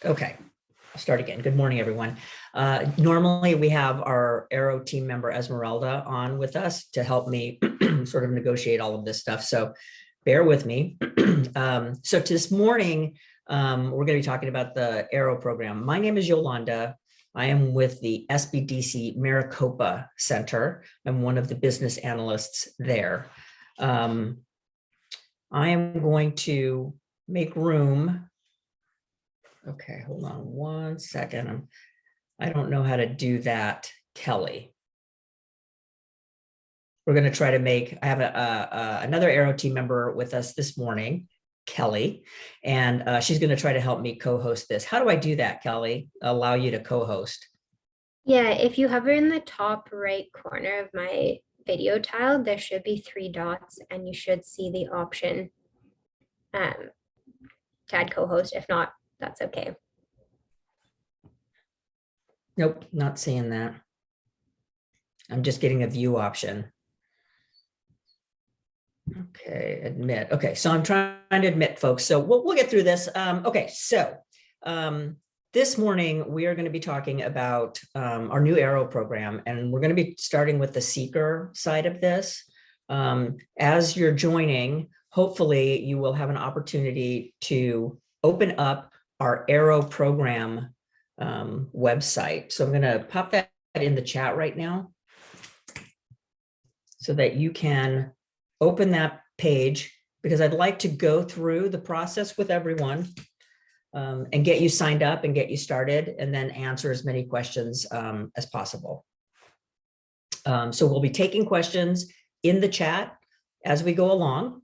Okay, I'll start again. Good morning, everyone. Normally we have our Aero team member Esmeralda on with us to help me sort of negotiate all of this stuff. So bear with me. So this morning, we're going to be talking about the Aero program. My name is Yolanda. I am with the SBDC Maricopa Center. I'm one of the business analysts there. I am going to make room. Okay, hold on one second. I don't know how to do that, Kelly. We're going to try to make, I have another Aero team member with us this morning, Kelly, and she's going to try to help me co-host this. How do I do that, Kelly? Allow you to co-host? Yeah, if you hover in the top right corner of my video tile, there should be 3 dots and you should see the option to add co-host. If not, that's okay. Nope, not seeing that. I'm just getting a view option. Okay, admit. Okay, so I'm trying to admit, folks. So we'll get through this. Okay, so this morning we are going to be talking about our new Aero program, and we're going to be starting with the seeker side of this. As you're joining, hopefully you will have an opportunity to open up our Aero program website. So I'm going to pop that in the chat right now so that you can open that page, because I'd like to go through the process with everyone and get you signed up and get you started, and then answer as many questions as possible. So we'll be taking questions in the chat as we go along.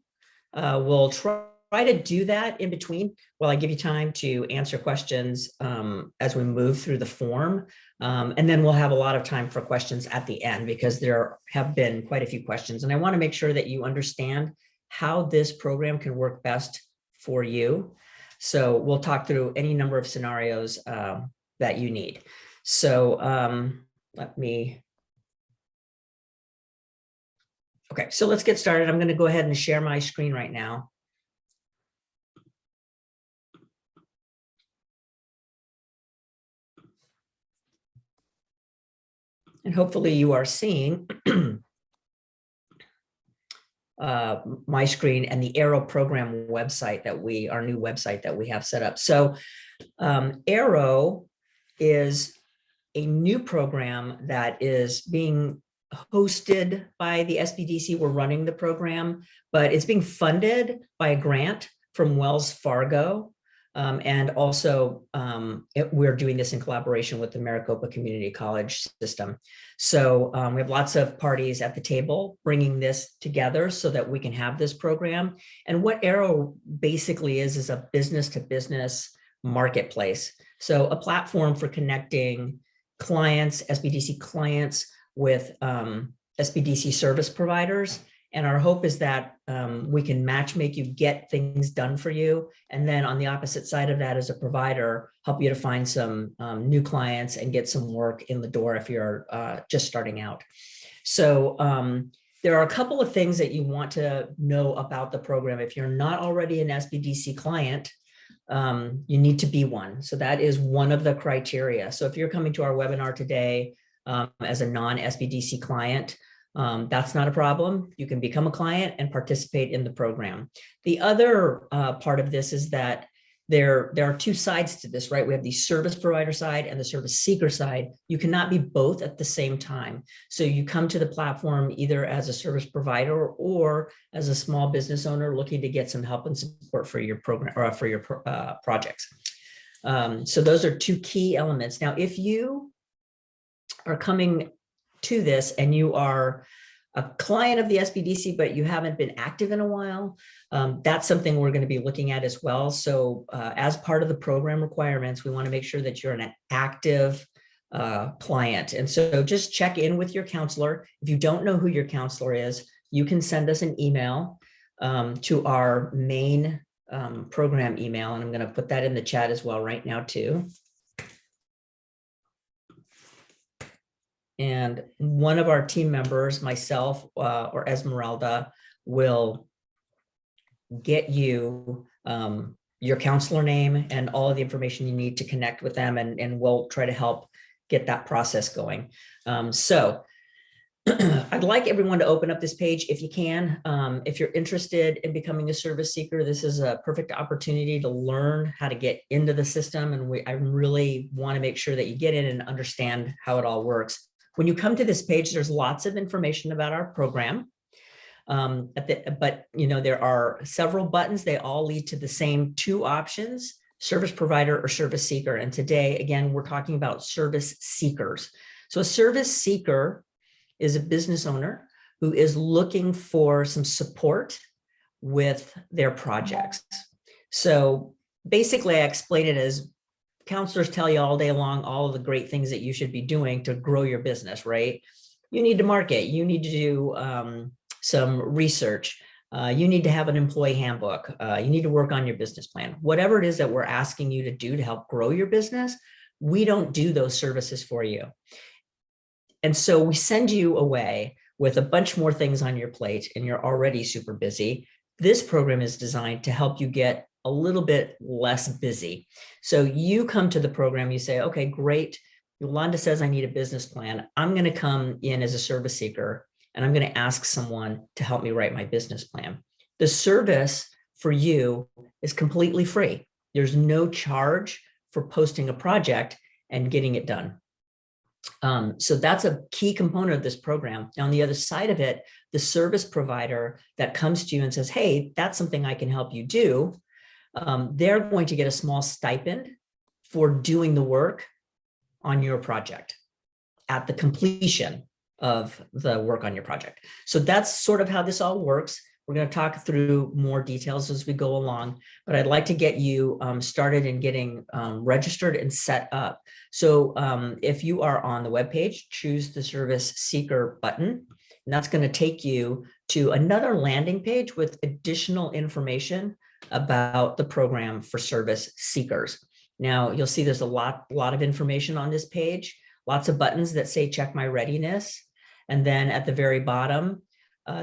We'll try to do that in between while I give you time to answer questions as we move through the form. And then we'll have a lot of time for questions at the end, because there have been quite a few questions. And I want to make sure that you understand how this program can work best for you. So we'll talk through any number of scenarios that you need. So okay, so let's get started. I'm going to go ahead and share my screen right now. And hopefully you are seeing my screen and the Aero program website that our new website that we have set up. So Aero is a new program that is being hosted by the SBDC. We're running the program, but it's being funded by a grant from Wells Fargo. And also we're doing this in collaboration with the Maricopa Community College system. So we have lots of parties at the table bringing this together so that we can have this program. And what Aero basically is a business to business marketplace. So a platform for connecting clients, SBDC clients, with SBDC service providers. And our hope is that we can make you get things done for you. And then on the opposite side of that, as a provider, help you to find some new clients and get some work in the door if you're just starting out. So there are a couple of things that you want to know about the program. If you're not already an SBDC client, you need to be one. So that is one of the criteria. So if you're coming to our webinar today as a non-SBDC client, that's not a problem. You can become a client and participate in the program. The other part of this is that there are 2 sides to this, right? We have the service provider side and the service seeker side. You cannot be both at the same time. So you come to the platform either as a service provider or as a small business owner looking to get some help and support for your program or for your projects. So those are 2 key elements. Now, if you are coming to this and you are a client of the SBDC, but you haven't been active in a while, that's something we're going to be looking at as well. So as part of the program requirements, we want to make sure that you're an active client. And so just check in with your counselor. If you don't know who your counselor is, you can send us an email to our main program email. And I'm going to put that in the chat as well right now too. And one of our team members, myself or Esmeralda, will get you your counselor name and all of the information you need to connect with them, and we'll try to help get that process going. So I'd like everyone to open up this page if you can. If you're interested in becoming a service seeker, this is a perfect opportunity to learn how to get into the system. And I really want to make sure that you get in and understand how it all works. When you come to this page, there's lots of information about our program. But there are several buttons. They all lead to the same two options: service provider or service seeker. And today, again, we're talking about service seekers. So a service seeker is a business owner who is looking for some support with their projects. So basically, I explain it as counselors tell you all day long all of the great things that you should be doing to grow your business, right? You need to market, you need to do some research, you need to have an employee handbook, you need to work on your business plan. Whatever it is that we're asking you to do to help grow your business, we don't do those services for you. And so we send you away with a bunch more things on your plate and you're already super busy. This program is designed to help you get a little bit less busy. So you come to the program, you say, okay, great. Yolanda says I need a business plan. I'm going to come in as a service seeker and I'm going to ask someone to help me write my business plan. The service for you is completely free. There's no charge for posting a project and getting it done. So that's a key component of this program. Now, on the other side of it, the service provider that comes to you and says, hey, that's something I can help you do, they're going to get a small stipend for doing the work on your project at the completion of the work on your project. So that's sort of how this all works. We're going to talk through more details as we go along, but I'd like to get you started in getting registered and set up. So if you are on the webpage, choose the Service Seeker button, and that's going to take you to another landing page with additional information about the program for service seekers. Now, you'll see there's a lot of information on this page, lots of buttons that say check my readiness. And then at the very bottom,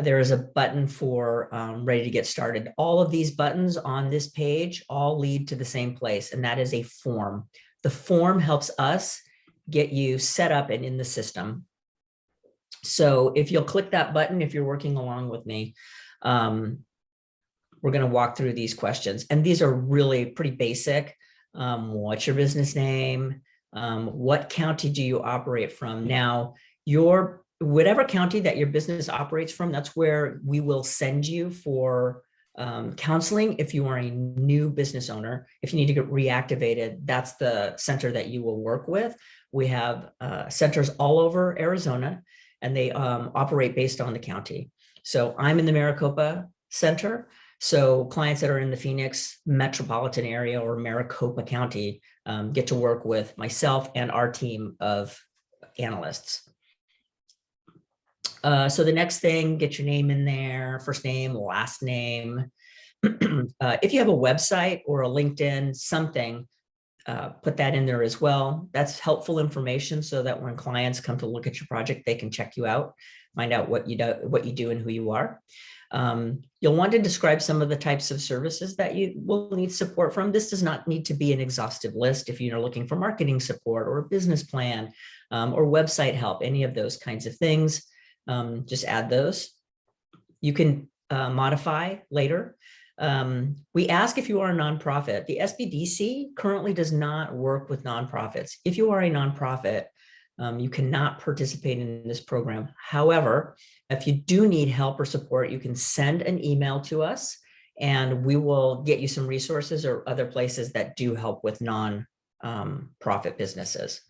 there is a button for ready to get started. All of these buttons on this page all lead to the same place, and that is a form. The form helps us get you set up and in the system. So if you'll click that button, if you're working along with me, we're going to walk through these questions. And these are really pretty basic. What's your business name? What county do you operate from? Now, whatever county that your business operates from, that's where we will send you for counseling. If you are a new business owner, if you need to get reactivated, that's the center that you will work with. We have centers all over Arizona, and they operate based on the county. So I'm in the Maricopa Center. So clients that are in the Phoenix metropolitan area or Maricopa County get to work with myself and our team of analysts. So the next thing, get your name in there, first name, last name. If you have a website or a LinkedIn, something, put that in there as well. That's helpful information so that when clients come to look at your project, they can check you out, find out what you do and who you are. You'll want to describe some of the types of services that you will need support from. This does not need to be an exhaustive list. If you're looking for marketing support or a business plan or website help, any of those kinds of things, just add those. You can modify later. We ask if you are a nonprofit. The SBDC currently does not work with nonprofits. If you are a nonprofit, you cannot participate in this program. However, if you do need help or support, you can send an email to us and we will get you some resources or other places that do help with non-profit businesses.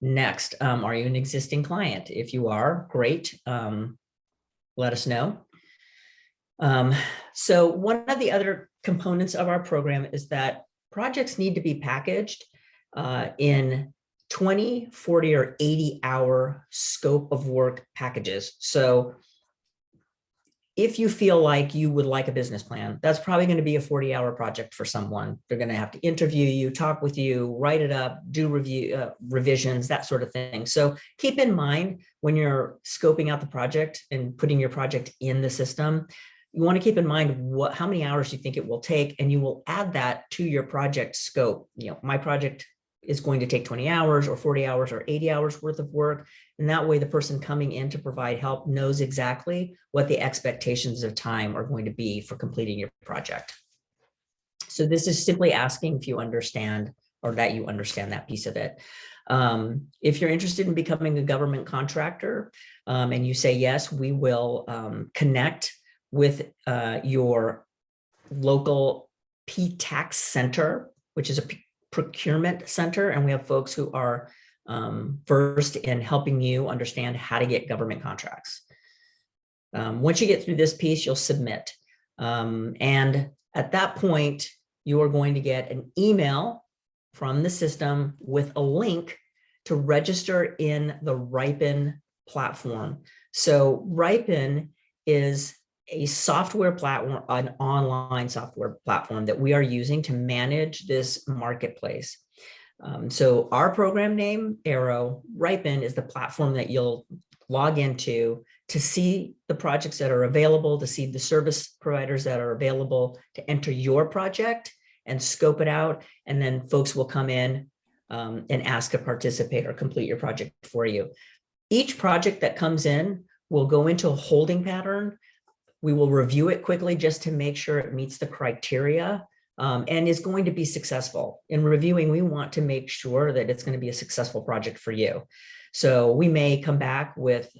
Next, are you an existing client? If you are, great. Let us know. So one of the other components of our program is that projects need to be packaged in 20, 40, or 80-hour scope of work packages. So if you feel like you would like a business plan, that's probably going to be a 40-hour project for someone. They're going to have to interview you, talk with you, write it up, do revisions, that sort of thing. So keep in mind when you're scoping out the project and putting your project in the system, you want to keep in mind how many hours you think it will take, and you will add that to your project scope. My project is going to take 20 hours or 40 hours or 80 hours worth of work. And that way the person coming in to provide help knows exactly what the expectations of time are going to be for completing your project. So this is simply asking if you understand, or that you understand that piece of it. If you're interested in becoming a government contractor, and you say yes, we will connect with your local P-Tax center, which is a procurement center, and we have folks who are versed in helping you understand how to get government contracts. Once you get through this piece, you'll submit. And at that point, you are going to get an email from the system with a link to register in the Ripen platform. So Ripen is a software platform, an online software platform that we are using to manage this marketplace. So our program name, Aero, Ripen is the platform that you'll log into to see the projects that are available, to see the service providers that are available, to enter your project and scope it out. And then folks will come in and ask to participate or complete your project for you. Each project that comes in will go into a holding pattern. We will review it quickly just to make sure it meets the criteria and is going to be successful. In reviewing, we want to make sure that it's going to be a successful project for you. So we may come back with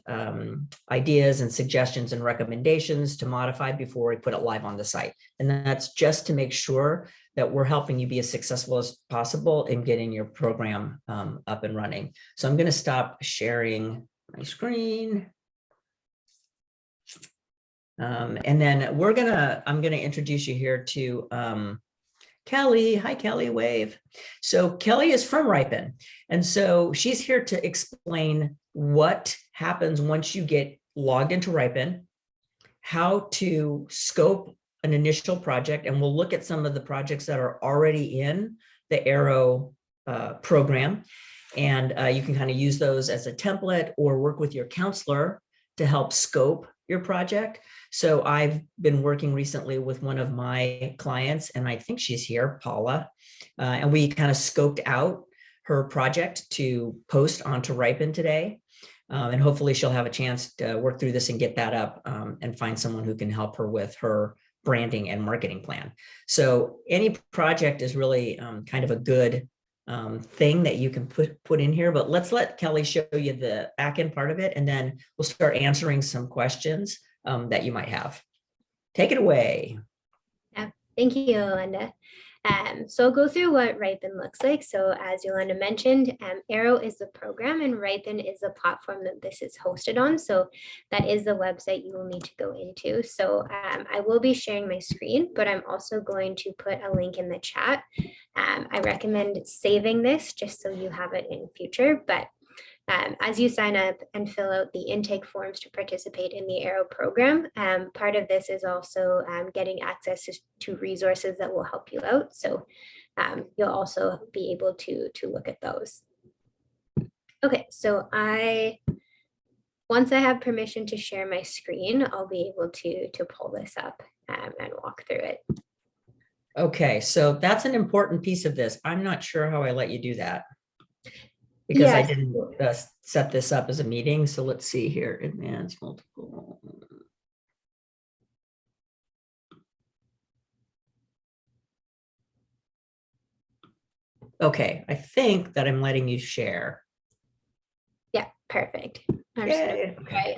ideas and suggestions and recommendations to modify before we put it live on the site. And that's just to make sure that we're helping you be as successful as possible in getting your program up and running. So I'm going to stop sharing my screen. And then I'm going to introduce you here to Kelly. Hi, Kelly, wave. So Kelly is from Ripen. And so she's here to explain what happens once you get logged into Ripen, how to scope an initial project. And we'll look at some of the projects that are already in the Aero program. And you can kind of use those as a template or work with your counselor to help scope your project. So I've been working recently with one of my clients, and I think she's here, Paula, and we kind of scoped out her project to post onto Ripen today. And hopefully she'll have a chance to work through this and get that up and find someone who can help her with her branding and marketing plan. So any project is really kind of a good thing that you can put in here, but let's let Kelly show you the back end part of it, and then we'll start answering some questions that you might have. Take it away. Yeah, thank you, Yolanda. So I'll go through what Ripen looks like. So as Yolanda mentioned, Aero is the program and Ripen is the platform that this is hosted on. So that is the website you will need to go into. So I will be sharing my screen, but I'm also going to put a link in the chat. I recommend saving this just so you have it in future, but as you sign up and fill out the intake forms to participate in the Aero program, part of this is also getting access to resources that will help you out. So you'll also be able to look at those. Okay, so once I have permission to share my screen, I'll be able to pull this up and walk through it. Okay, so that's an important piece of this. I'm not sure how I let you do that, because I didn't set this up as a meeting. So let's see here, advanced multiple. Okay, I think that I'm letting you share. Yeah, perfect. I'm Yay. just gonna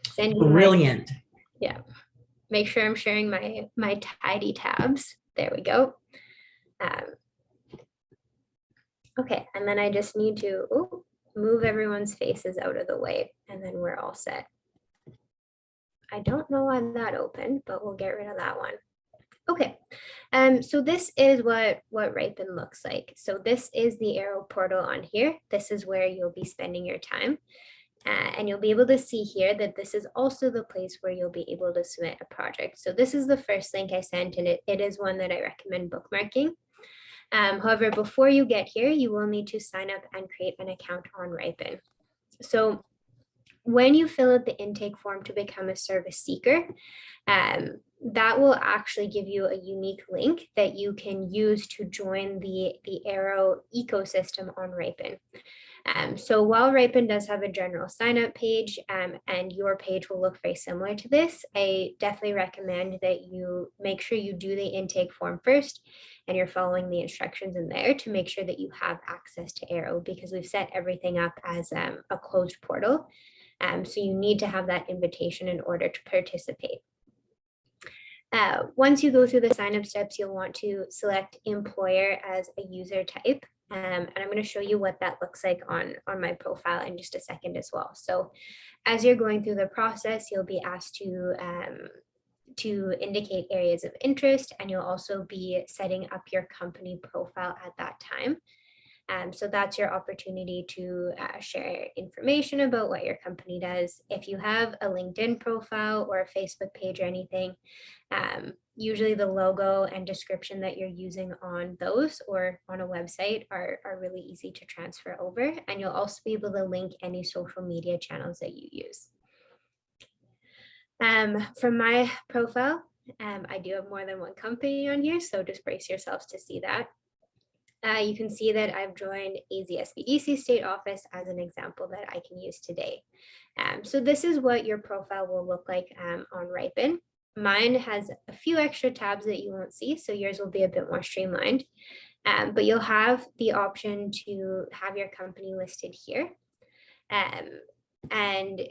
send you Brilliant. Yeah, make sure I'm sharing my tidy tabs. There we go. Okay, and then I just need to move everyone's faces out of the way, and then we're all set. I don't know why that opened, but we'll get rid of that one. Okay, so this is what Ripen looks like. So this is the Aero portal on here. This is where you'll be spending your time. And you'll be able to see here that this is also the place where you'll be able to submit a project. So this is the first link I sent, and it is one that I recommend bookmarking. However, before you get here, you will need to sign up and create an account on Ripen. So when you fill out the intake form to become a service seeker, that will actually give you a unique link that you can use to join the Aero ecosystem on Ripen. So while Ripen does have a general sign up page, and your page will look very similar to this, I definitely recommend that you make sure you do the intake form first and you're following the instructions in there to make sure that you have access to Aero, because we've set everything up as a closed portal. So you need to have that invitation in order to participate. Once you go through the sign up steps, you'll want to select employer as a user type. And I'm going to show you what that looks like on my profile in just a second as well. So as you're going through the process, you'll be asked to indicate areas of interest, and you'll also be setting up your company profile at that time. So that's your opportunity to share information about what your company does. If you have a LinkedIn profile or a Facebook page or anything, usually the logo and description that you're using on those or on a website are really easy to transfer over. And you'll also be able to link any social media channels that you use. From my profile, I do have more than one company on here, so just brace yourselves to see that. You can see that I've joined AZ SBDC State Office as an example that I can use today. So this is what your profile will look like on Ripen. Mine has a few extra tabs that you won't see, so yours will be a bit more streamlined. But you'll have the option to have your company listed here. And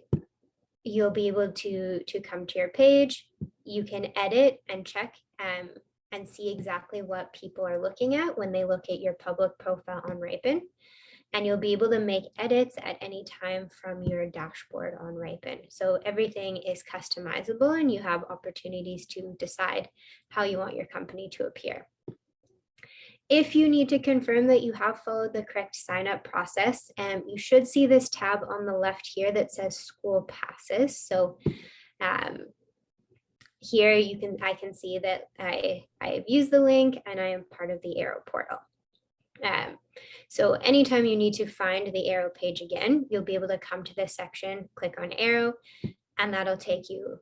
you'll be able to come to your page. You can edit and check and see exactly what people are looking at when they look at your public profile on Ripen. And you'll be able to make edits at any time from your dashboard on Ripen. So everything is customizable and you have opportunities to decide how you want your company to appear. If you need to confirm that you have followed the correct sign up process, you should see this tab on the left here that says school passes. So here I can see that I have used the link and I am part of the Aero portal. So anytime you need to find the Aero page again, you'll be able to come to this section, click on Aero, and that'll take you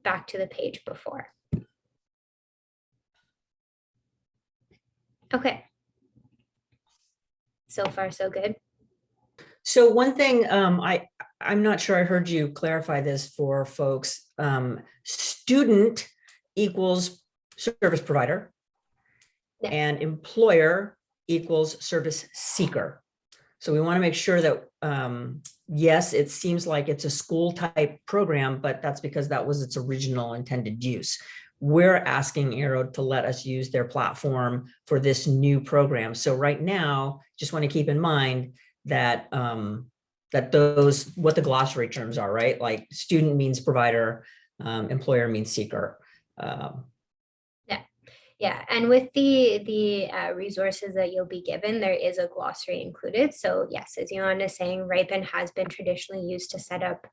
back to the page before. Okay. So far, so good. So one thing, I'm not sure I heard you clarify this for folks. Student equals service provider, Yeah. and employer equals service seeker. So we want to make sure that, yes, it seems like it's a school type program, but that's because that was its original intended use. We're asking Aero to let us use their platform for this new program. So right now, just want to keep in mind that those, what the glossary terms are, right? Like student means provider, employer means seeker. Yeah, and with the resources that you'll be given, there is a glossary included. So yes, as Yolanda is saying, Ripen has been traditionally used to set up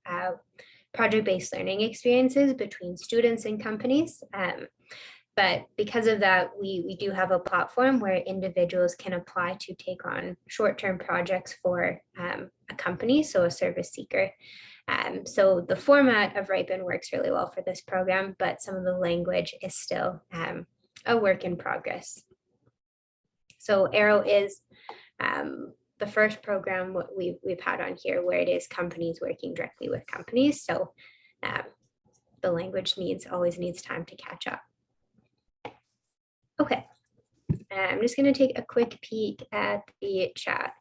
project-based learning experiences between students and companies. But because of that, we do have a platform where individuals can apply to take on short-term projects for a company, so a service seeker. So the format of Ripen works really well for this program, but some of the language is still a work in progress. So Aero is the first program we've had on here where it is companies working directly with companies. So the language always needs time to catch up. Okay, I'm just going to take a quick peek at the chat.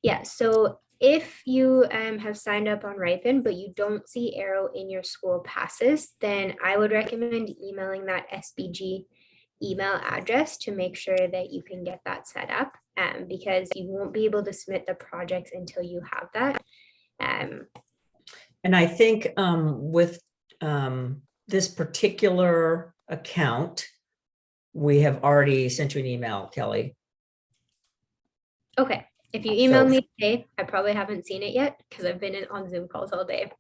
Yeah, so if you have signed up on Ripen, but you don't see Aero in your school passes, then I would recommend emailing that SBG email address to make sure that you can get that set up, because you won't be able to submit the projects until you have that. And I think with this particular account, we have already sent you an email, Kelly. Okay, if you emailed me today, I probably haven't seen it yet because I've been on Zoom calls all day.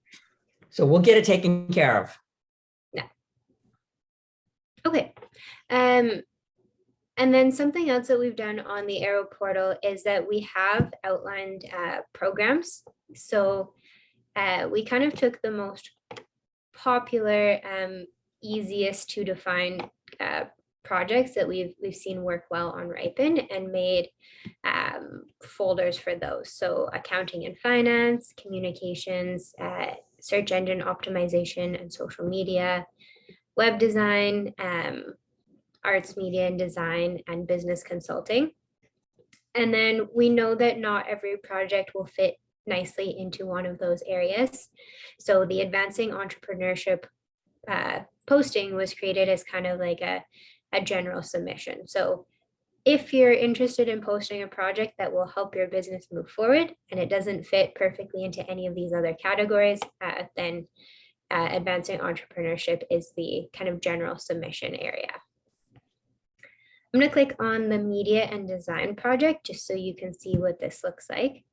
So we'll get it taken care of. Yeah. Okay. And then something else that we've done on the Aero portal is that we have outlined programs. So we kind of took the most popular easiest to define projects that we've seen work well on Ripen, and made folders for those. So accounting and finance, communications, search engine optimization and social media, web design, arts, media and design, and business consulting. And then we know that not every project will fit nicely into one of those areas. So the advancing entrepreneurship posting was created as kind of like a general submission. So if you're interested in posting a project that will help your business move forward and it doesn't fit perfectly into any of these other categories, then advancing entrepreneurship is the kind of general submission area. I'm going to click on the media and design project just so you can see what this looks like.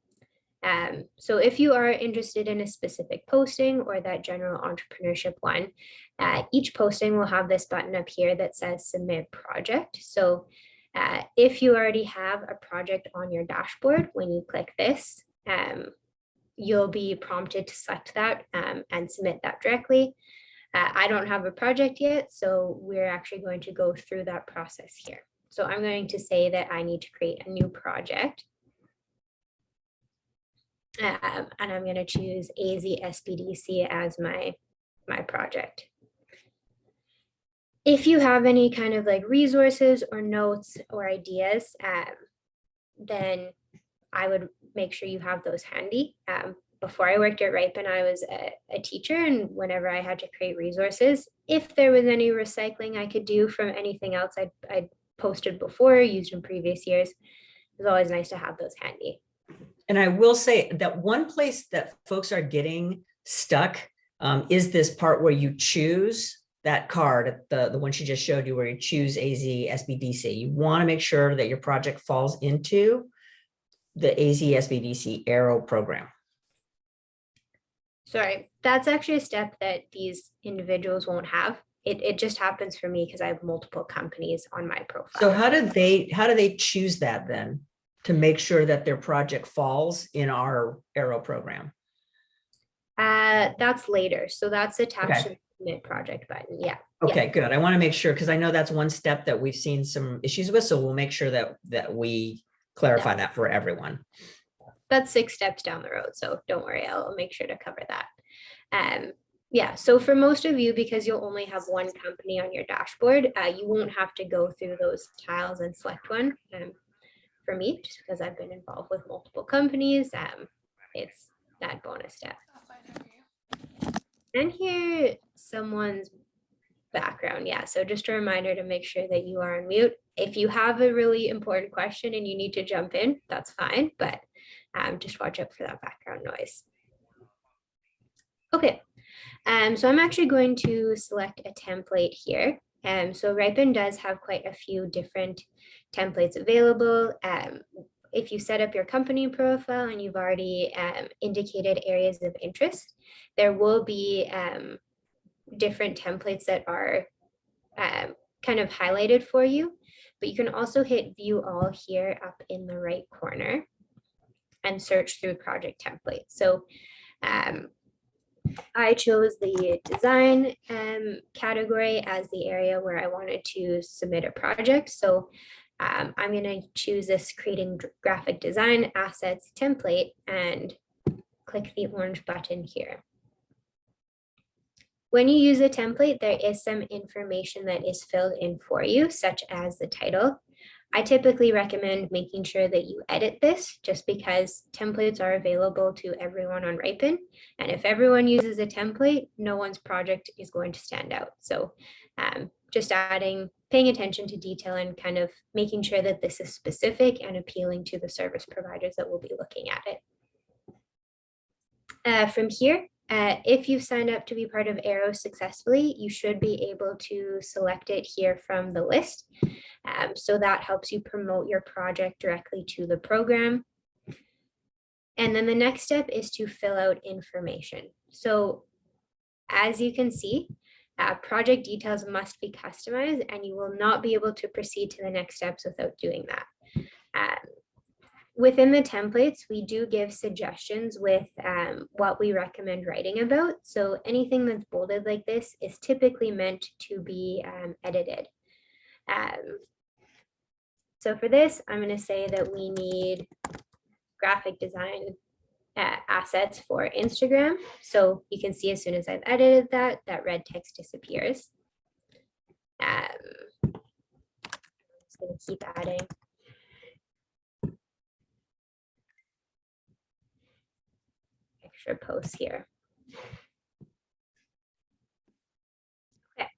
So if you are interested in a specific posting or that general entrepreneurship one, each posting will have this button up here that says submit project. So if you already have a project on your dashboard, when you click this, you'll be prompted to select that and submit that directly. I don't have a project yet, so we're actually going to go through that process here. So I'm going to say that I need to create a new project. And I'm going to choose AZ SBDC as my project. If you have any kind of like resources or notes or ideas, then I would make sure you have those handy. Before I worked at Ripen, I was a teacher, and whenever I had to create resources, if there was any recycling I could do from anything else I'd posted before, used in previous years, it was always nice to have those handy. And I will say that one place that folks are getting stuck is this part where you choose that card, the one she just showed you, where you choose AZ SBDC. You want to make sure that your project falls into the AZ SBDC Aero program. Sorry, that's actually a step that these individuals won't have. It just happens for me because I have multiple companies on my profile. So how do they choose that then to make sure that their project falls in our Aero program? That's later. So that's attached Okay. to the submit project button. Yeah. Okay, yeah. good. I want to make sure, because I know that's one step that we've seen some issues with. So we'll make sure that we clarify that for everyone. That's 6 steps down the road. So don't worry, I'll make sure to cover that. Yeah, so for most of you, because you'll only have one company on your dashboard, you won't have to go through those tiles and select one. For me, just because I've been involved with multiple companies, it's that bonus step. And hear someone's background. Yeah, so just a reminder to make sure that you are on mute. If you have a really important question and you need to jump in, that's fine, but just watch out for that background noise. Okay, so I'm actually going to select a template here. So Ripen does have quite a few different templates available. If you set up your company profile and you've already indicated areas of interest, there will be different templates that are kind of highlighted for you, but you can also hit view all here up in the right corner and search through project template. So I chose the design category as the area where I wanted to submit a project. So I'm going to choose this creating graphic design assets template and click the orange button here. When you use a template, there is some information that is filled in for you, such as the title. I typically recommend making sure that you edit this, just because templates are available to everyone on Ripen. And if everyone uses a template, no one's project is going to stand out. So just paying attention to detail and kind of making sure that this is specific and appealing to the service providers that will be looking at it. From here, if you've signed up to be part of Aero successfully, you should be able to select it here from the list. So that helps you promote your project directly to the program. And then the next step is to fill out information. So as you can see, project details must be customized, and you will not be able to proceed to the next steps without doing that. Within the templates, we do give suggestions with what we recommend writing about. So anything that's bolded like this is typically meant to be edited. So for this, I'm going to say that we need graphic design assets for Instagram. So you can see as soon as I've edited that, that red text disappears. I'm just going to keep adding. Extra posts here. Okay.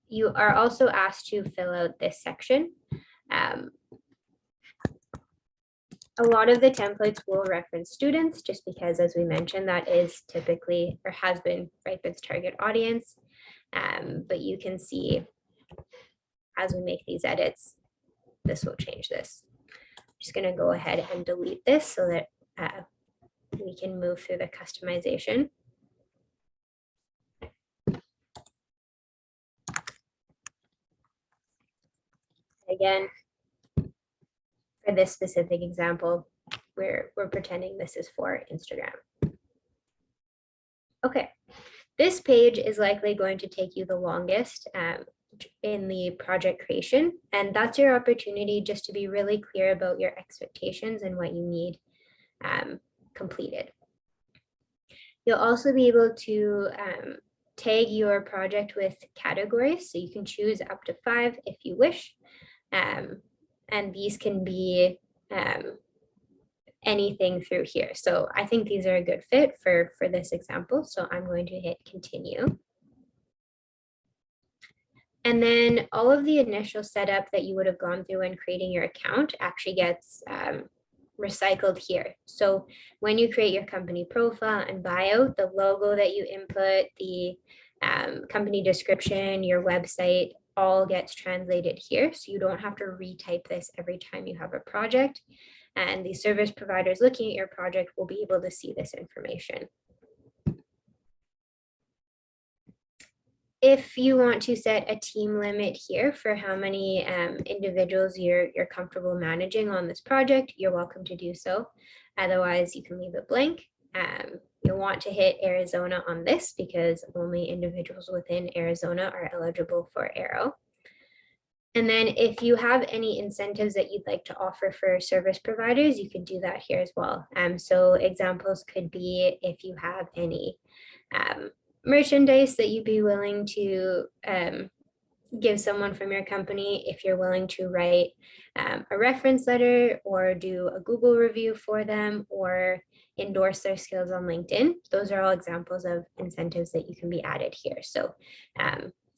You are also asked to fill out this section. A lot of the templates will reference students just because, as we mentioned, that is typically or has been Ripen's target audience. But you can see as we make these edits, this will change this. I'm just going to go ahead and delete this so that we can move through the customization. Again, for this specific example, we're pretending this is for Instagram. Okay, this page is likely going to take you the longest in the project creation, and that's your opportunity just to be really clear about your expectations and what you need completed. You'll also be able to tag your project with categories, so you can choose up to 5 if you wish. And these can be anything through here. So I think these are a good fit for this example. So I'm going to hit continue. And then all of the initial setup that you would have gone through when creating your account actually gets recycled here. So when you create your company profile and bio, the logo that you input, the company description, your website, all gets translated here. So you don't have to retype this every time you have a project. And the service providers looking at your project will be able to see this information. If you want to set a team limit here for how many individuals you're comfortable managing on this project, you're welcome to do so. Otherwise, you can leave it blank. You'll want to hit Arizona on this because only individuals within Arizona are eligible for Aero. And then if you have any incentives that you'd like to offer for service providers, you can do that here as well. So examples could be if you have any merchandise that you'd be willing to give someone from your company, if you're willing to write a reference letter or do a Google review for them or endorse their skills on LinkedIn. Those are all examples of incentives that you can be added here. So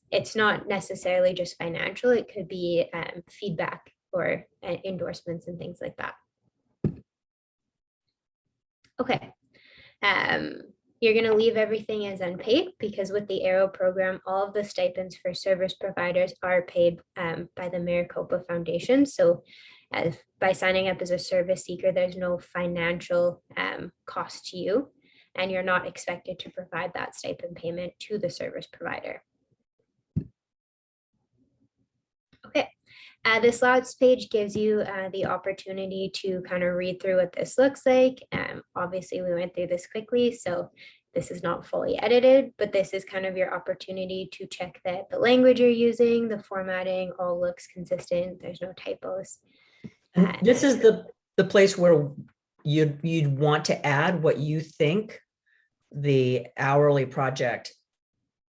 it's not necessarily just financial, it could be feedback or endorsements and things like that. Okay. You're going to leave everything as unpaid because with the Aero program, all of the stipends for service providers are paid by the Maricopa Foundation. So by signing up as a service seeker, there's no financial cost to you, and you're not expected to provide that stipend payment to the service provider. Okay. This last page gives you the opportunity to kind of read through what this looks like. Obviously, we went through this quickly, so this is not fully edited, but this is kind of your opportunity to check that the language you're using, the formatting, all looks consistent. There's no typos. And this is the place where you'd want to add what you think the hourly project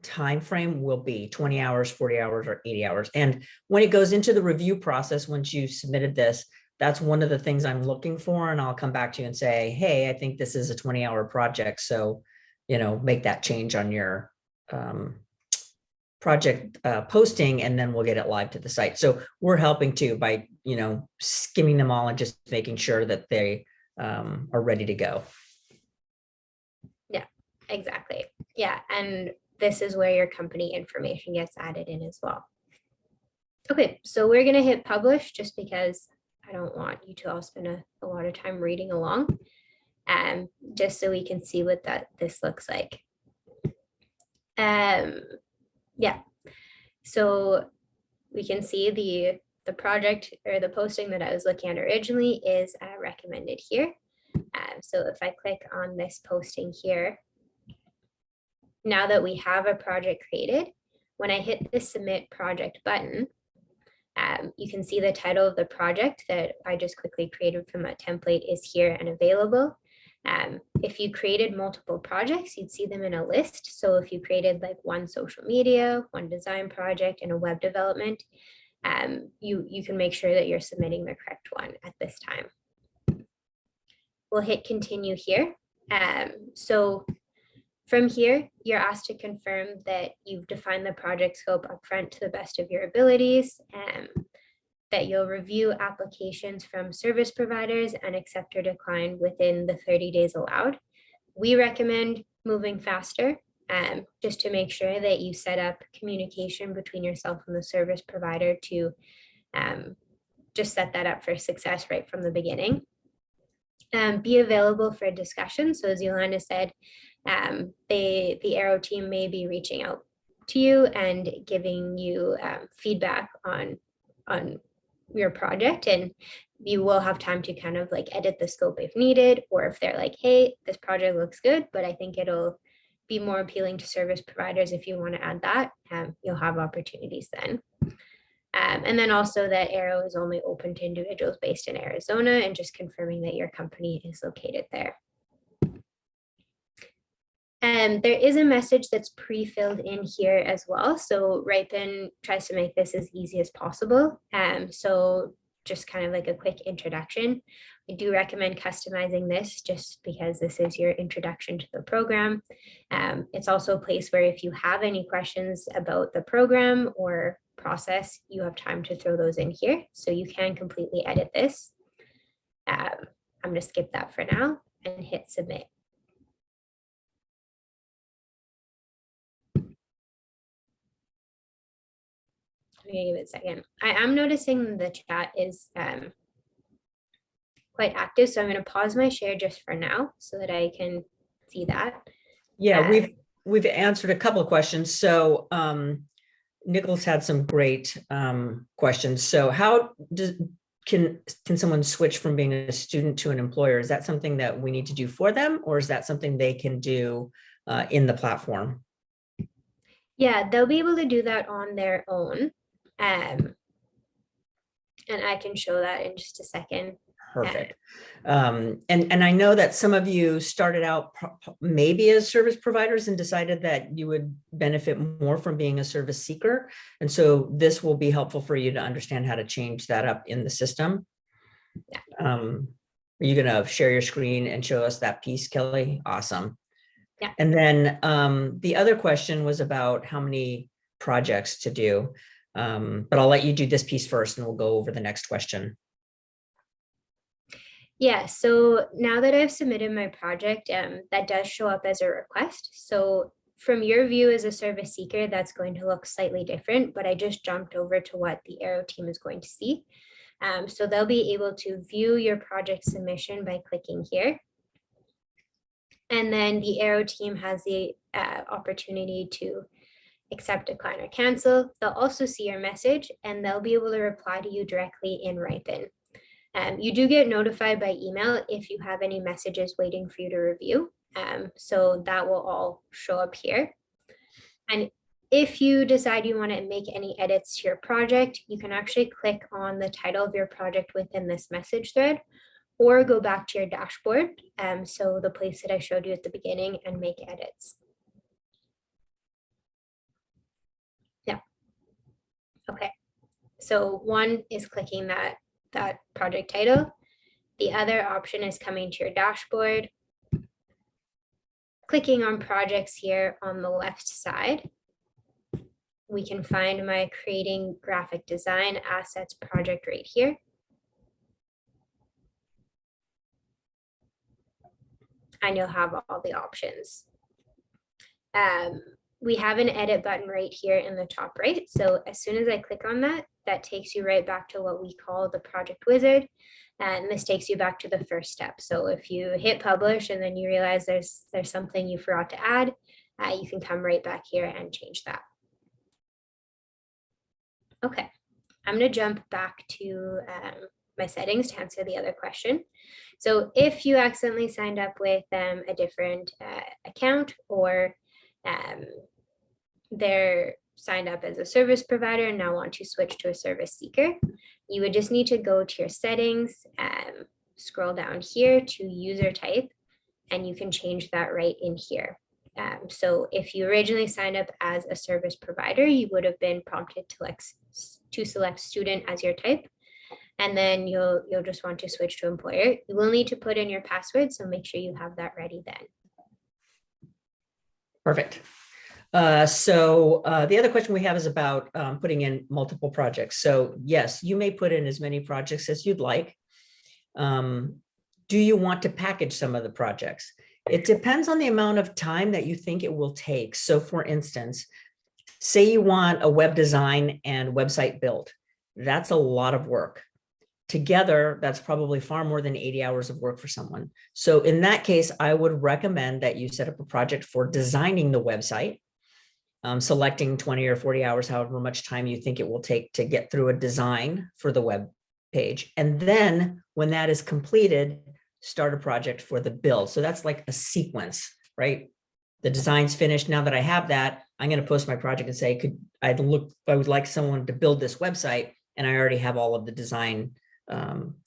time frame will be, 20 hours, 40 hours, or 80 hours. And when it goes into the review process, once you submitted this, that's one of the things I'm looking for. And I'll come back to you and say, hey, I think this is a 20-hour project. So, make that change on your project posting, and then we'll get it live to the site. So we're helping too by, skimming them all and just making sure that they are ready to go. Yeah, exactly. Yeah. And this is where your company information gets added in as well. Okay, so we're going to hit publish just because I don't want you to all spend a lot of time reading along, just so we can see what this looks like. Yeah, so we can see the project or the posting that I was looking at originally is recommended here. So if I click on this posting here, now that we have a project created, when I hit the submit project button, you can see the title of the project that I just quickly created from that template is here and available. If you created multiple projects, you'd see them in a list. So if you created like one social media, one design project, and a web development, you can make sure that you're submitting the correct one at this time. We'll hit continue here. So from here, you're asked to confirm that you've defined the project scope upfront to the best of your abilities, that you'll review applications from service providers and accept or decline within the 30 days allowed. We recommend moving faster, just to make sure that you set up communication between yourself and the service provider to just set that up for success right from the beginning. Be available for discussion. So as Yolanda said, the Aero team may be reaching out to you and giving you feedback on your project, and you will have time to kind of like edit the scope if needed, or if they're like, hey, this project looks good, but I think it'll be more appealing to service providers if you want to add that, you'll have opportunities then. And then also that Aero is only open to individuals based in Arizona, and just confirming that your company is located there. There is a message that's pre-filled in here as well. So Ripen tries to make this as easy as possible. So just kind of like a quick introduction. I do recommend customizing this just because this is your introduction to the program. It's also a place where if you have any questions about the program or process, you have time to throw those in here. So you can completely edit this. I'm going to skip that for now and hit submit. I'm gonna give it a second. I am noticing the chat is quite active, so I'm going to pause my share just for now so that I can see that. Yeah, we've answered a couple of questions. So Nicholas had some great questions. So how can someone switch from being a student to an employer? Is that something that we need to do for them, or is that something they can do in the platform? Yeah, they'll be able to do that on their own. And I can show that in just a second. Perfect. And I know that some of you started out maybe as service providers and decided that you would benefit more from being a service seeker. And so this will be helpful for you to understand how to change that up in the system. Yeah. Are you going to share your screen and show us that piece, Kelly? Awesome. Yeah. And then the other question was about how many projects to do. But I'll let you do this piece first and we'll go over the next question. Yeah, so now that I've submitted my project, that does show up as a request. So from your view as a service seeker, that's going to look slightly different, but I just jumped over to what the Aero team is going to see. So they'll be able to view your project submission by clicking here. And then the Aero team has the opportunity to accept, decline, or cancel. They'll also see your message and they'll be able to reply to you directly in Ripen. You do get notified by email if you have any messages waiting for you to review. So that will all show up here. And if you decide you want to make any edits to your project, you can actually click on the title of your project within this message thread, or go back to your dashboard. So the place that I showed you at the beginning, and make edits. Yeah. Okay. So one is clicking that project title. The other option is coming to your dashboard, clicking on projects here on the left side. We can find my creating graphic design assets project right here. And you'll have all the options. We have an edit button right here in the top right. So as soon as I click on that, that takes you right back to what we call the project wizard. And this takes you back to the first step. So if you hit publish and then you realize there's something you forgot to add, you can come right back here and change that. Okay, I'm going to jump back to my settings to answer the other question. So if you accidentally signed up with a different account, or they're signed up as a service provider and now want to switch to a service seeker, you would just need to go to your settings, scroll down here to user type, and you can change that right in here. So if you originally signed up as a service provider, you would have been prompted to select student as your type. And then you'll just want to switch to employer. You will need to put in your password, so make sure you have that ready then. Perfect. So the other question we have is about putting in multiple projects. So yes, you may put in as many projects as you'd like. Do you want to package some of the projects? It depends on the amount of time that you think it will take. So for instance, say you want a web design and website build. That's a lot of work. Together, that's probably far more than 80 hours of work for someone. So in that case, I would recommend that you set up a project for designing the website, selecting 20 or 40 hours, however much time you think it will take to get through a design for the web page. And then when that is completed, start a project for the build. So that's like a sequence, right? The design's finished. Now that I have that, I'm going to post my project and say, I would like someone to build this website, and I already have all of the design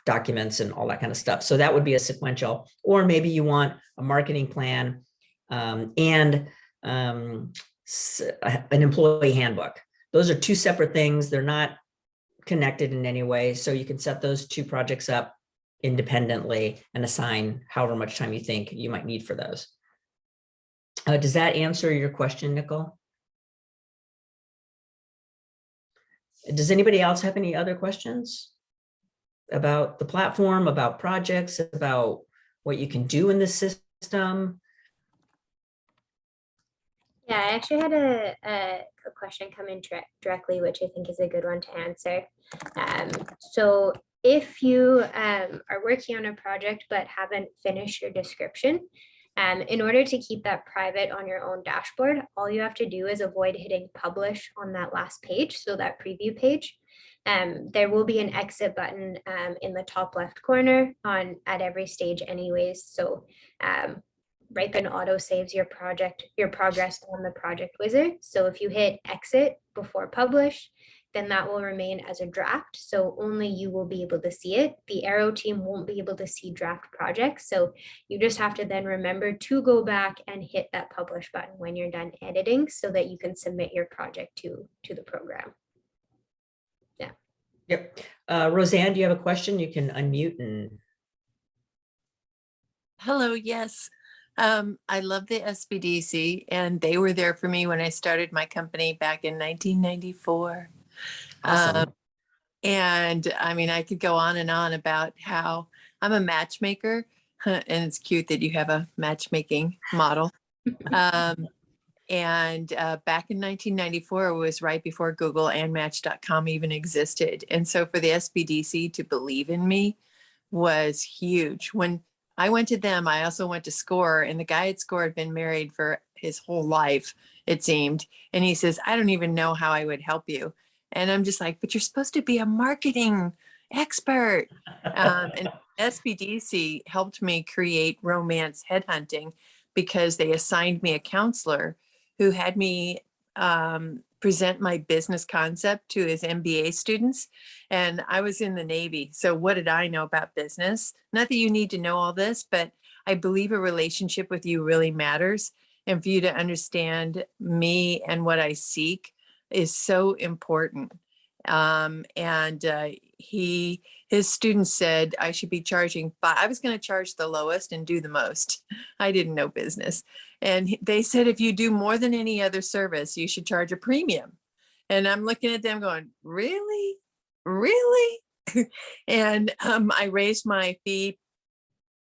documents and all that kind of stuff. So that would be a sequential. Or maybe you want a marketing plan and an employee handbook. Those are two separate things. They're not connected in any way. So you can set those two projects up independently and assign however much time you think you might need for those. Does that answer your question, Nicole? Does anybody else have any other questions about the platform, about projects, about what you can do in the system? Yeah, I actually had a question come in directly, which I think is a good one to answer. So if you are working on a project but haven't finished your description, in order to keep that private on your own dashboard, all you have to do is avoid hitting publish on that last page, so that preview page. There will be an exit button in the top left corner at every stage anyways. So Ripen auto saves your progress on the project wizard. So if you hit exit before publish, then that will remain as a draft. So only you will be able to see it. The Aero team won't be able to see draft projects. So you just have to then remember to go back and hit that publish button when you're done editing, so that you can submit your project to the program. Yeah. Yep. Roseanne, do you have a question? You can unmute and. Hello, yes. I love the SBDC, and they were there for me when I started my company back in 1994. Awesome. And I mean, I could go on and on about how I'm a matchmaker, and it's cute that you have a matchmaking model. And back in 1994, it was right before Google and Match.com even existed. And so for the SBDC to believe in me was huge. When I went to them, I also went to SCORE, and the guy at SCORE had been married for his whole life, it seemed. And he says, I don't even know how I would help you. And I'm just like, but you're supposed to be a marketing expert. And SBDC helped me create romance headhunting, because they assigned me a counselor who had me present my business concept to his MBA students. And I was in the Navy. So what did I know about business? Not that you need to know all this, but I believe a relationship with you really matters. And for you to understand me and what I seek is so important. His students said I should be charging I was going to charge the lowest and do the most. I didn't know business. And they said, if you do more than any other service, you should charge a premium. And I'm looking at them going, really? Really? And I raised my fee.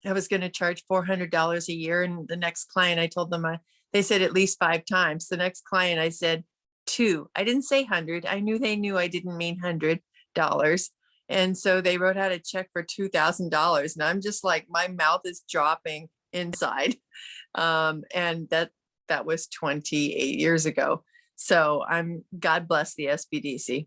I was going to charge $400 a year. And the next client, I told them, they said at least 5 times. The next client, I said 2. I didn't say 100. I knew they knew I didn't mean $100. And so they wrote out a check for $2,000. And I'm just like, my mouth is dropping inside. And that was 28 years ago. So God bless the SBDC.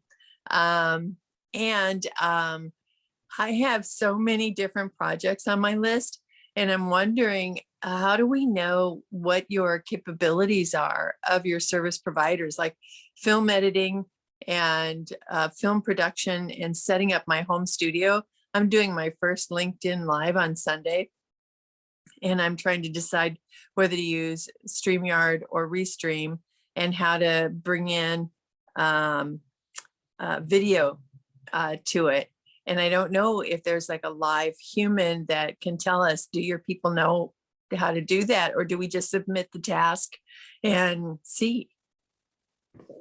And I have so many different projects on my list, and I'm wondering, how do we know what your capabilities are of your service providers, like film editing and film production and setting up my home studio? I'm doing my first LinkedIn Live on Sunday, and I'm trying to decide whether to use StreamYard or Restream and how to bring in video to it. And I don't know if there's like a live human that can tell us, do your people know how to do that? Or do we just submit the task and see?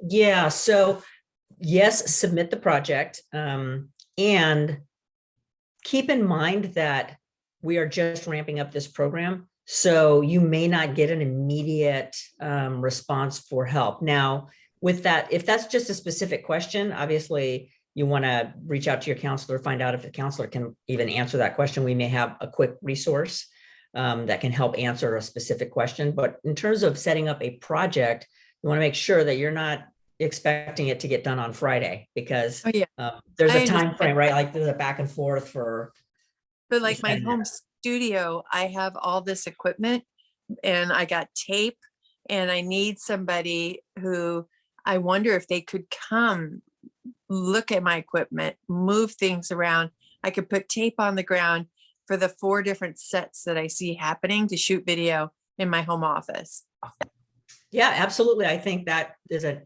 Yeah, so yes, submit the project. And keep in mind that we are just ramping up this program. So you may not get an immediate response for help. Now, with that, if that's just a specific question, obviously you want to reach out to your counselor, find out if the counselor can even answer that question. We may have a quick resource that can help answer a specific question. But in terms of setting up a project, you want to make sure that you're not expecting it to get done on Friday, because there's a time frame, right? Like there's a back and forth for. But like my home studio, I have all this equipment and I got tape, and I need somebody who, I wonder if they could come look at my equipment, move things around. I could put tape on the ground for the 4 different sets that I see happening to shoot video in my home office. Yeah, absolutely. I think that is a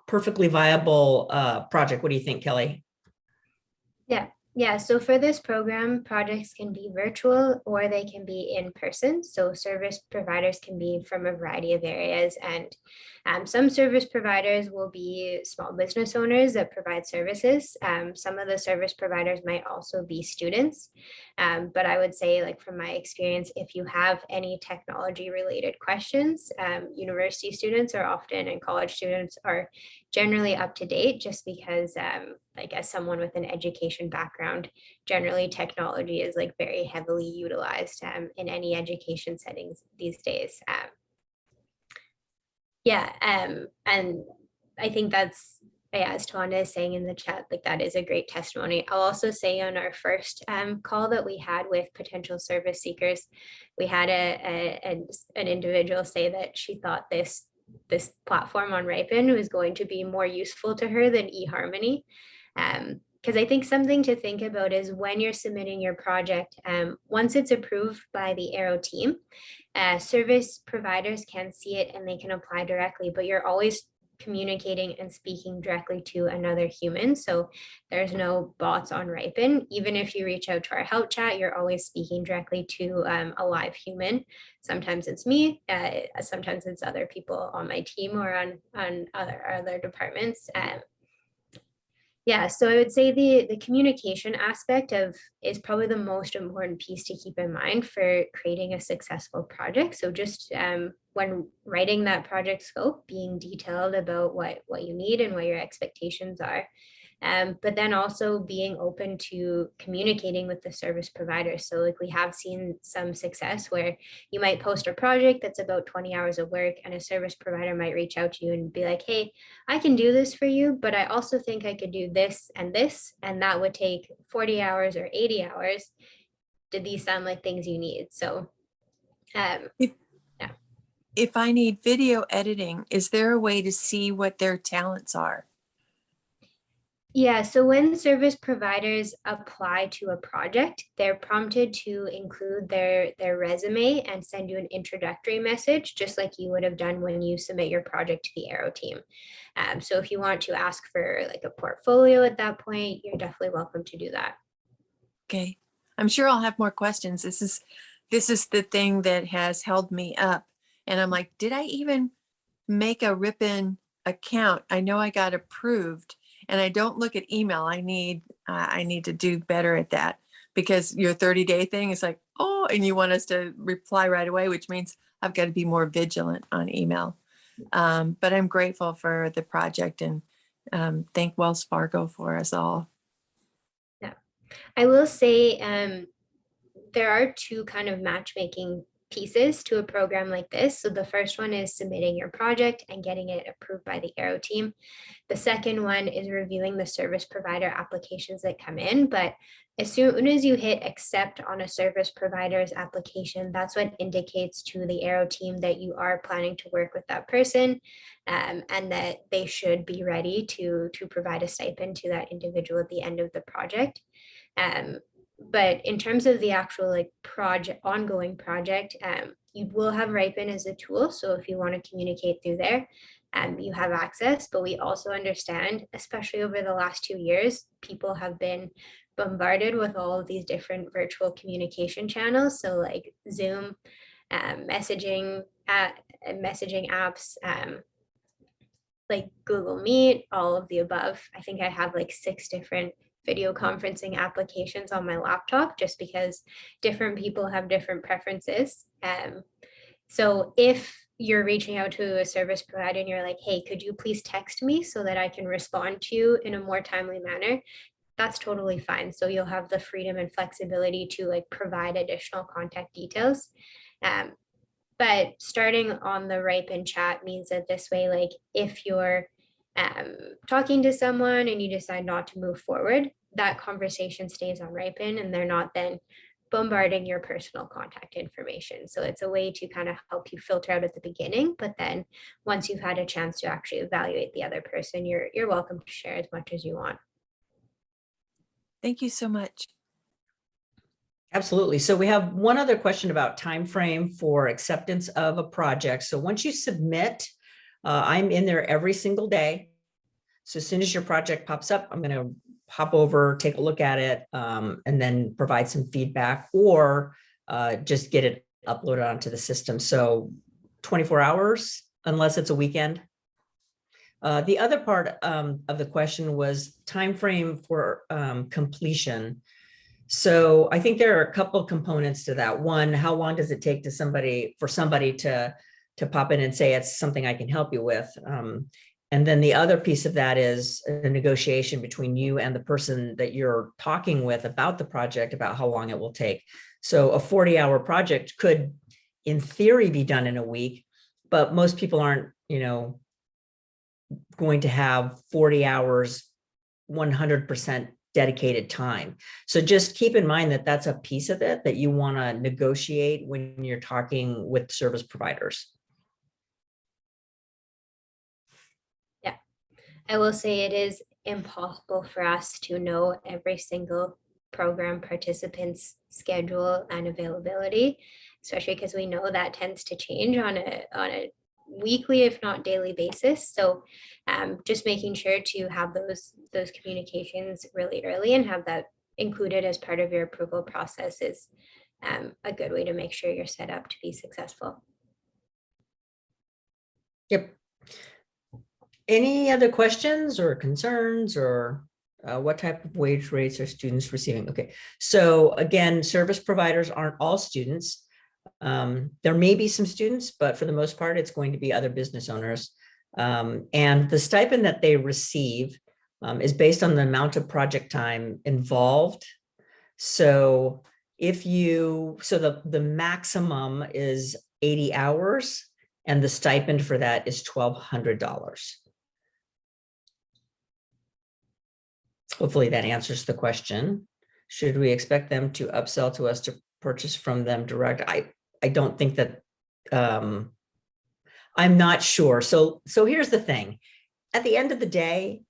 perfectly viable project. What do you think, Kelly? Yeah, so for this program, projects can be virtual or they can be in person. So service providers can be from a variety of areas, and some service providers will be small business owners that provide services. Some of the service providers might also be students. But I would say, like from my experience, if you have any technology related questions, university students are often, and college students are generally up to date, just because like as someone with an education background, generally technology is like very heavily utilized in any education settings these days. And I think that's, as Tawanda is saying in the chat, like that is a great testimony. I'll also say on our first call that we had with potential service seekers, we had an individual say that she thought this platform on Ripen was going to be more useful to her than eHarmony. Because I think something to think about is when you're submitting your project, once it's approved by the Aero team, service providers can see it and they can apply directly, but you're always communicating and speaking directly to another human. So there's no bots on Ripen. Even if you reach out to our help chat, you're always speaking directly to a live human. Sometimes it's me, sometimes it's other people on my team or on other departments. Yeah, so I would say the communication aspect is probably the most important piece to keep in mind for creating a successful project. So just when writing that project scope, being detailed about what you need and what your expectations are. But then also being open to communicating with the service provider. So like we have seen some success where you might post a project that's about 20 hours of work, and a service provider might reach out to you and be like, hey, I can do this for you, but I also think I could do this, and that would take 40 hours or 80 hours. Did these sound like things you need? So if I need video editing, is there a way to see what their talents are? Yeah, so when service providers apply to a project, they're prompted to include their resume and send you an introductory message, just like you would have done when you submit your project to the Aero team. So if you want to ask for like a portfolio at that point, you're definitely welcome to do that. Okay, I'm sure I'll have more questions. This is the thing that has held me up. And I'm like, did I even make a Ripen account? I know I got approved. And I don't look at email. I need to do better at that, because your 30-day thing is like, oh, and you want us to reply right away, which means I've got to be more vigilant on email. But I'm grateful for the project, and thank Wells Fargo for us all. Yeah, I will say there are 2 kind of matchmaking pieces to a program like this. So the first one is submitting your project and getting it approved by the Aero team. The second one is reviewing the service provider applications that come in. But as soon as you hit accept on a service provider's application, that's what indicates to the Aero team that you are planning to work with that person, and that they should be ready to provide a stipend to that individual at the end of the project. But in terms of the actual like ongoing project, you will have Ripen as a tool. So if you want to communicate through there, you have access. But we also understand, especially over the last 2 years, people have been bombarded with all of these different virtual communication channels. So like Zoom, messaging apps, like Google Meet, all of the above. I think I have like 6 different video conferencing applications on my laptop, just because different people have different preferences. So if you're reaching out to a service provider and you're like, hey, could you please text me so that I can respond to you in a more timely manner? That's totally fine. So you'll have the freedom and flexibility to like provide additional contact details. But starting on the Ripen chat means that this way, like if you're talking to someone and you decide not to move forward, that conversation stays on Ripen and they're not then bombarding your personal contact information. So it's a way to kind of help you filter out at the beginning, but then once you've had a chance to actually evaluate the other person, you're welcome to share as much as you want. Thank you so much. Absolutely. So we have one other question about time frame for acceptance of a project. So once you submit, I'm in there every single day. So as soon as your project pops up, I'm going to hop over, take a look at it, and then provide some feedback, or just get it uploaded onto the system. So 24 hours, unless it's a weekend. The other part of the question was time frame for completion. So I think there are a couple of components to that. One, how long does it take for somebody to pop in and say it's something I can help you with? And then the other piece of that is a negotiation between you and the person that you're talking with about the project, about how long it will take. So a 40-hour project could, in theory, be done in a week, but most people aren't, going to have 40 hours, 100% dedicated time. So just keep in mind that that's a piece of it that you want to negotiate when you're talking with service providers. Yeah, I will say it is impossible for us to know every single program participant's schedule and availability, especially because we know that tends to change on a weekly, if not daily basis. So just making sure to have those communications really early and have that included as part of your approval process is a good way to make sure you're set up to be successful. Yep. Any other questions or concerns, or what type of wage rates are students receiving? Okay, so again, service providers aren't all students. There may be some students, but for the most part, it's going to be other business owners. And the stipend that they receive is based on the amount of project time involved. So the maximum is 80 hours and the stipend for that is $1,200. Hopefully that answers the question. Should we expect them to upsell to us to purchase from them direct? I don't think that, I'm not sure. So here's the thing. At the end of the day,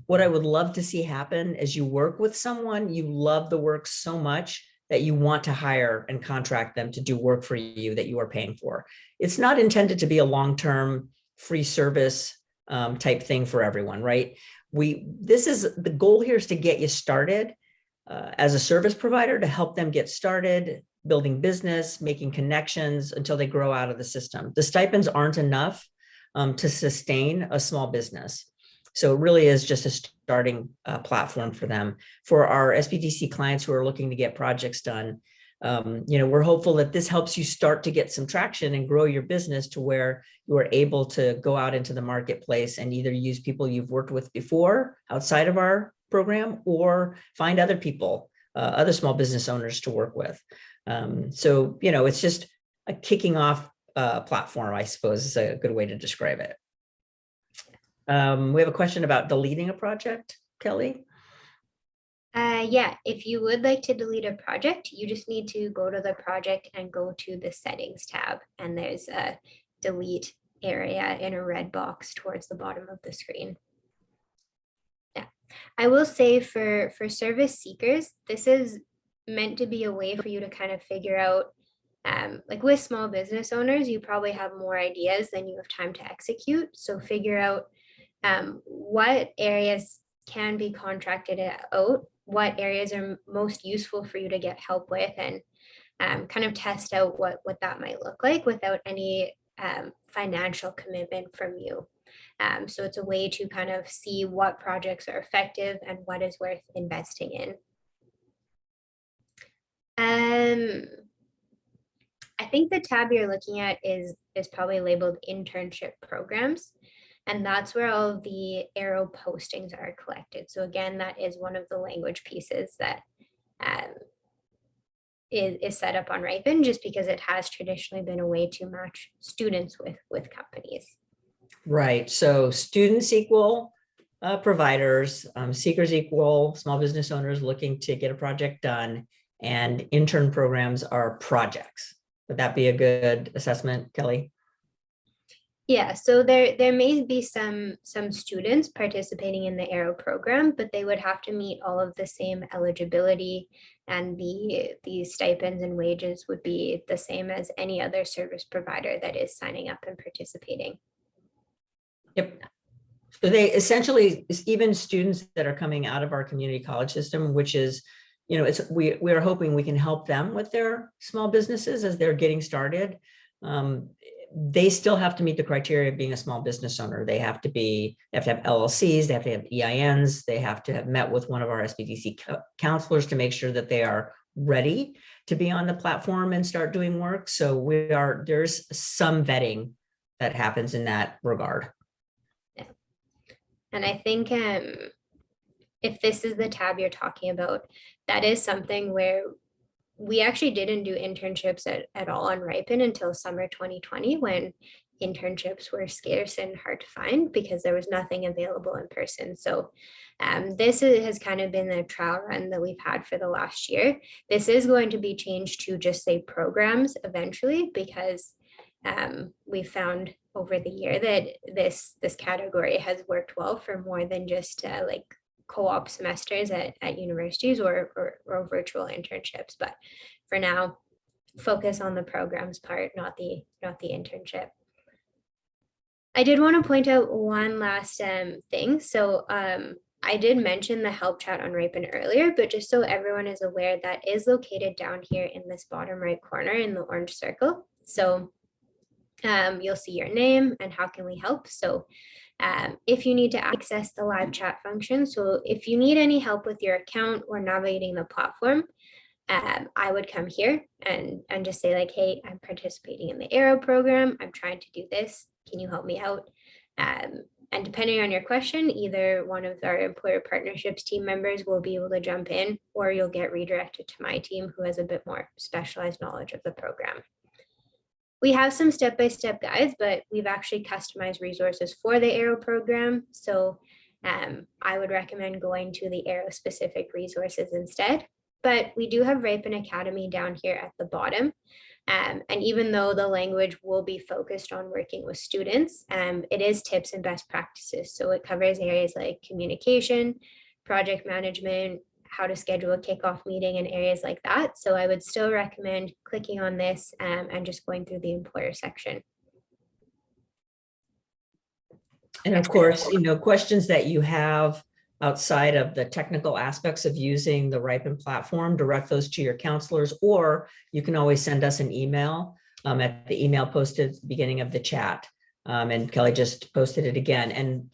what I would love to see happen is you work with someone, you love the work so much that you want to hire and contract them to do work for you that you are paying for. It's not intended to be a long-term free service type thing for everyone, right? The goal here is to get you started as a service provider, to help them get started building business, making connections until they grow out of the system. The stipends aren't enough to sustain a small business. So it really is just a starting platform for them. For our SBDC clients who are looking to get projects done, we're hopeful that this helps you start to get some traction and grow your business to where you are able to go out into the marketplace and either use people you've worked with before outside of our program, or find other people, other small business owners to work with. So, it's just a kicking off platform, I suppose is a good way to describe it. We have a question about deleting a project, Kelly. Yeah, if you would like to delete a project, you just need to go to the project and go to the settings tab, and there's a delete area in a red box towards the bottom of the screen. Yeah, I will say for service seekers, this is meant to be a way for you to kind of figure out, like with small business owners, you probably have more ideas than you have time to execute. So figure out what areas can be contracted out, what areas are most useful for you to get help with, and kind of test out what that might look like without any financial commitment from you. So it's a way to kind of see what projects are effective and what is worth investing in. I think the tab you're looking at is probably labeled internship programs. And that's where all of the Aero postings are collected. So again, that is one of the language pieces that is set up on Ripen, just because it has traditionally been a way to match students with companies. Right. So students equal providers, seekers equal small business owners looking to get a project done, and intern programs are projects. Would that be a good assessment, Kelly? Yeah, so there may be some students participating in the Aero program, but they would have to meet all of the same eligibility, and the stipends and wages would be the same as any other service provider that is signing up and participating. Yep. So they essentially, even students that are coming out of our community college system, which is, you know, we are hoping we can help them with their small businesses as they're getting started. They still have to meet the criteria of being a small business owner. They have to have LLCs, they have to have EINs, they have to have met with one of our SBDC counselors to make sure that they are ready to be on the platform and start doing work. So there's some vetting that happens in that regard. Yeah. And I think if this is the tab you're talking about, that is something where we actually didn't do internships at all on Ripen until summer 2020, when internships were scarce and hard to find because there was nothing available in person. So this has kind of been the trial run that we've had for the last year. This is going to be changed to just say programs eventually, because we found over the year that this category has worked well for more than just like co-op semesters at universities or virtual internships. But for now, focus on the programs part, not the internship. I did want to point out one last thing. So I did mention the help chat on Ripen earlier, but just so everyone is aware, that is located down here in this bottom right corner in the orange circle. So you'll see your name and how can we help. So if you need to access the live chat function, so if you need any help with your account or navigating the platform, I would come here and just say like, hey, I'm participating in the Aero program. I'm trying to do this. Can you help me out? And depending on your question, either one of our employer partnerships team members will be able to jump in, or you'll get redirected to my team who has a bit more specialized knowledge of the program. We have some step-by-step guides, but we've actually customized resources for the Aero program. So I would recommend going to the Aero specific resources instead. But we do have Ripen Academy down here at the bottom. And even though the language will be focused on working with students, it is tips and best practices. So it covers areas like communication, project management, how to schedule a kickoff meeting, and areas like that. So I would still recommend clicking on this and just going through the employer section. And of course, you know, questions that you have outside of the technical aspects of using the Ripen platform, direct those to your counselors, or you can always send us an email at the email posted at the beginning of the chat. And Kelly just posted it again. And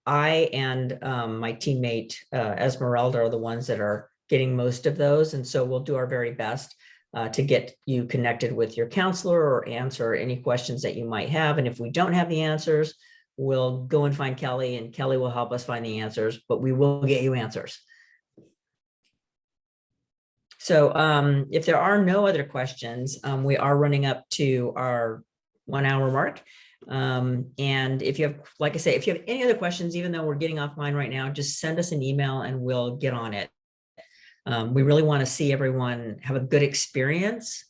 I and my teammate Esmeralda are the ones that are getting most of those. And so we'll do our very best to get you connected with your counselor or answer any questions that you might have. And if we don't have the answers, we'll go and find Kelly, and Kelly will help us find the answers, but we will get you answers. So if there are no other questions, we are running up to our 1 hour mark. And if you have, like I say, if you have any other questions, even though we're getting offline right now, just send us an email and we'll get on it. We really want to see everyone have a good experience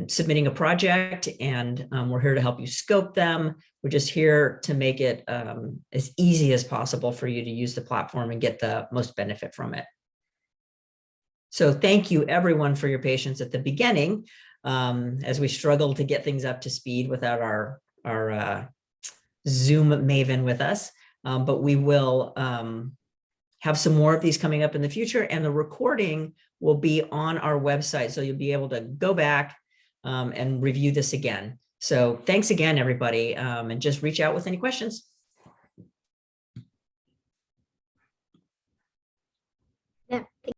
submitting a project, and we're here to help you scope them. We're just here to make it as easy as possible for you to use the platform and get the most benefit from it. So thank you everyone for your patience at the beginning as we struggle to get things up to speed without our Zoom maven with us. But we will have some more of these coming up in the future, and the recording will be on our website. So you'll be able to go back and review this again. So thanks again, everybody, and just reach out with any questions.